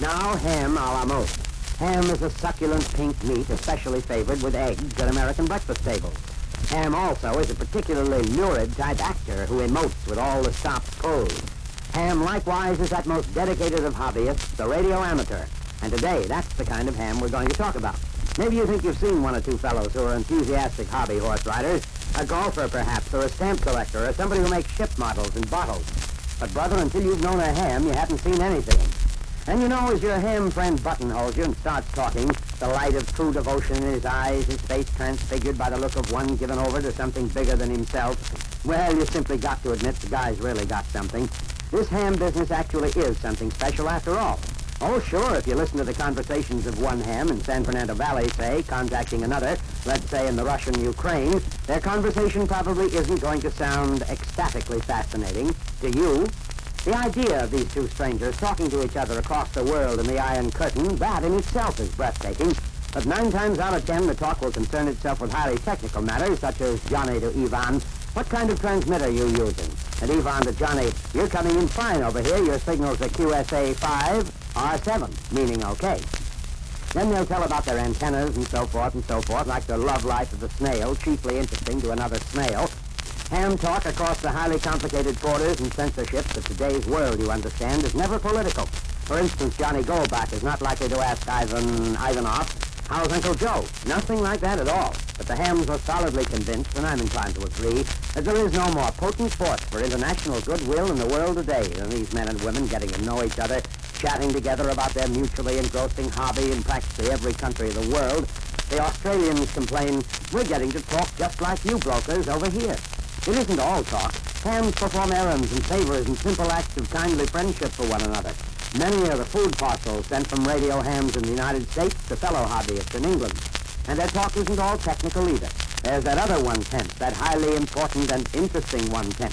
Now, ham a la mode. Ham is a succulent pink meat especially favored with eggs at American breakfast tables. Ham also is a particularly lurid type actor who emotes with all the stops pulled. Ham likewise is that most dedicated of hobbyists, the radio amateur. And today, that's the kind of ham we're going to talk about. Maybe you think you've seen one or two fellows who are enthusiastic hobby horse riders, a golfer perhaps, or a stamp collector, or somebody who makes ship models and bottles. But brother, until you've known a ham, you haven't seen anything. And you know, as your ham friend buttonholes you and starts talking, the light of true devotion in his eyes, his face transfigured by the look of one given over to something bigger than himself, well, you simply got to admit the guy's really got something. This ham business actually is something special after all. Oh, sure, if you listen to the conversations of one ham in San Fernando Valley, say, contacting another, let's say in the Russian Ukraine, their conversation probably isn't going to sound ecstatically fascinating to you. The idea of these two strangers talking to each other across the world in the Iron Curtain, that in itself is breathtaking. But 9 times out of 10, the talk will concern itself with highly technical matters, such as Johnny to Ivan. What kind of transmitter are you using? And Ivan to Johnny, you're coming in fine over here. Your signal's a QSA 5, R7, meaning okay. Then they'll tell about their antennas and so forth, like the love life of the snail, chiefly interesting to another snail. Ham talk across the highly complicated borders and censorships of today's world, you understand, is never political. For instance, Johnny Goldbach is not likely to ask Ivanov, how's Uncle Joe? Nothing like that at all. But the hams are solidly convinced, and I'm inclined to agree, that there is no more potent force for international goodwill in the world today than these men and women getting to know each other, chatting together about their mutually engrossing hobby in practically every country of the world. The Australians complain, we're getting to talk just like you brokers over here. It isn't all talk. Hams perform errands and favors and simple acts of kindly friendship for one another. Many are the food parcels sent from radio hams in the United States to fellow hobbyists in England. And their talk isn't all technical either. There's that other 1/10, that highly important and interesting 1/10.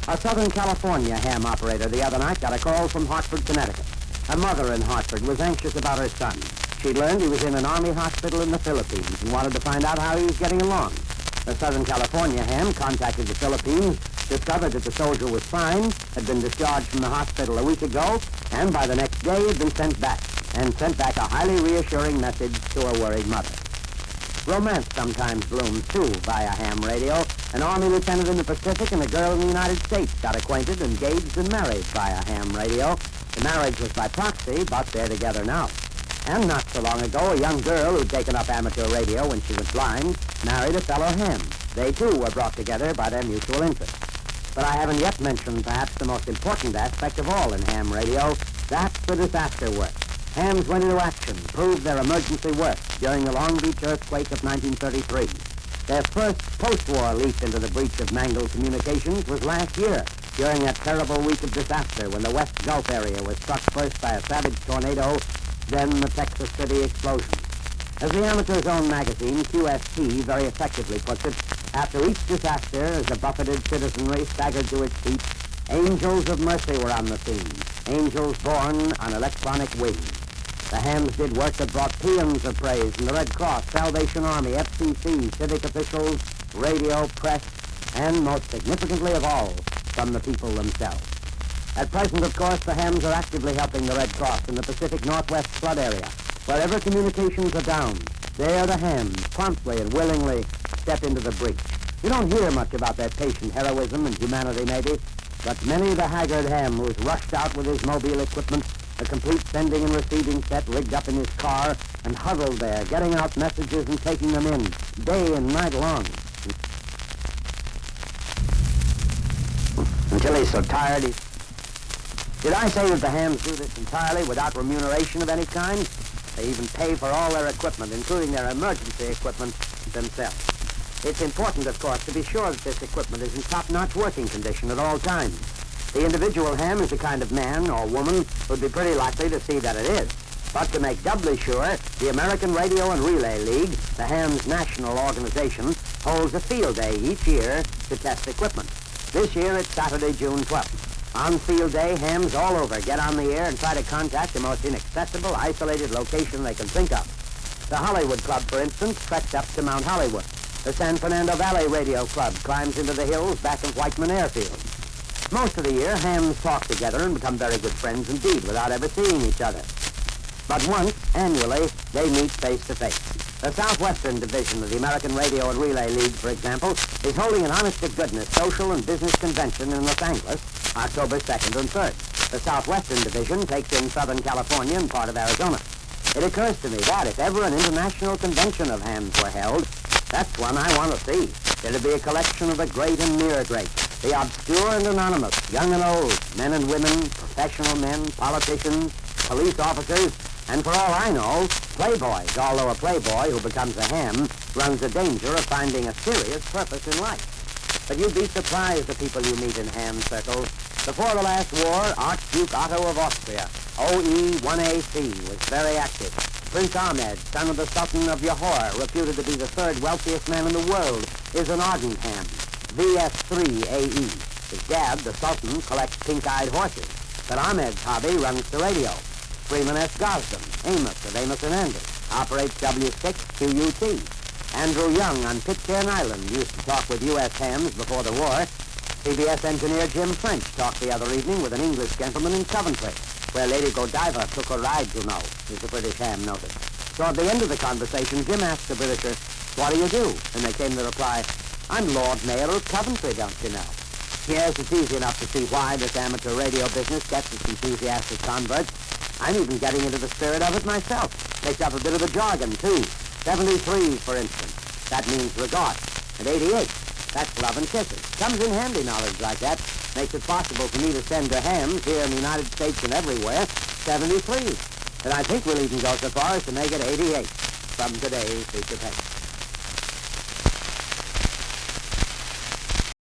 A Southern California ham operator the other night got a call from Hartford, Connecticut. A mother in Hartford was anxious about her son. She learned he was in an army hospital in the Philippines and wanted to find out how he was getting along. The Southern California ham contacted the Philippines, discovered that the soldier was fine, had been discharged from the hospital a week ago, and by the next day had been sent back a highly reassuring message to a worried mother. Romance sometimes blooms, too, via ham radio. An Army lieutenant in the Pacific and a girl in the United States got acquainted, engaged, and married via ham radio. The marriage was by proxy, but they're together now. And not so long ago, a young girl who'd taken up amateur radio when she was blind married a fellow ham. They, too, were brought together by their mutual interest. But I haven't yet mentioned perhaps the most important aspect of all in ham radio. That's the disaster work. Hams went into action, proved their emergency work during the Long Beach earthquake of 1933. Their first post-war leap into the breach of mangled communications was last year, during that terrible week of disaster when the West Gulf area was struck first by a savage tornado, then the Texas City explosion. As the amateur's own magazine, QST, very effectively puts it, after each disaster, as the buffeted citizenry staggered to its feet, angels of mercy were on the scene, angels born on electronic wings. The hams did work that brought paeans of praise from the Red Cross, Salvation Army, FCC, civic officials, radio, press, and most significantly of all, from the people themselves. At present, of course, the hams are actively helping the Red Cross in the Pacific Northwest flood area. Wherever communications are down, there the hams promptly and willingly step into the breach. You don't hear much about their patient heroism and humanity, maybe, but many the haggard ham who's rushed out with his mobile equipment, a complete sending and receiving set rigged up in his car, and huddled there, getting out messages and taking them in, day and night long. Until he's so tired, Did I say that the hams do this entirely without remuneration of any kind? They even pay for all their equipment, including their emergency equipment, themselves. It's important, of course, to be sure that this equipment is in top-notch working condition at all times. The individual ham is the kind of man or woman who'd be pretty likely to see that it is. But to make doubly sure, the American Radio and Relay League, the ham's national organization, holds a field day each year to test equipment. This year it's Saturday, June 12th. On field day, hams all over get on the air and try to contact the most inaccessible, isolated location they can think of. The Hollywood Club, for instance, treks up to Mount Hollywood. The San Fernando Valley Radio Club climbs into the hills back of Whiteman Airfield. Most of the year, hams talk together and become very good friends indeed without ever seeing each other. But once, annually, they meet face-to-face. The Southwestern Division of the American Radio and Relay League, for example, is holding an honest-to-goodness social and business convention in Los Angeles, October 2nd and 3rd. The Southwestern Division takes in Southern California and part of Arizona. It occurs to me that if ever an international convention of hams were held, that's one I want to see. It'll be a collection of the great and near great, the obscure and anonymous, young and old, men and women, professional men, politicians, police officers, and for all I know, playboys, although a playboy who becomes a ham runs the danger of finding a serious purpose in life. But you'd be surprised the people you meet in ham circles. Before the last war, Archduke Otto of Austria, OE-1AC, was very active. Prince Ahmed, son of the Sultan of Johor, reputed to be the third wealthiest man in the world, is an ardent ham, VS3AE. His dad, the Sultan, collects pink-eyed horses, but Ahmed's hobby runs the radio. Freeman S. Gosden, Amos of Amos and Andy, operates W6QUT. Andrew Young on Pitcairn Island used to talk with U.S. hams before the war. CBS engineer Jim French talked the other evening with an English gentleman in Coventry, where Lady Godiva took a ride, you know, as the British ham noted. So at the end of the conversation, Jim asked the Britisher, "What do you do?" And they came the reply, "I'm Lord Mayor of Coventry, don't you know?" Yes, it's easy enough to see why this amateur radio business gets its enthusiastic converts. I'm even getting into the spirit of it myself. Picked up a bit of the jargon, too. 73, for instance. That means regard. And 88. That's love and kisses. Comes in handy knowledge like that. Makes it possible for me to send to hams here in the United States and everywhere 73. And I think we'll even go so far as to make it 88 from today's feature paper.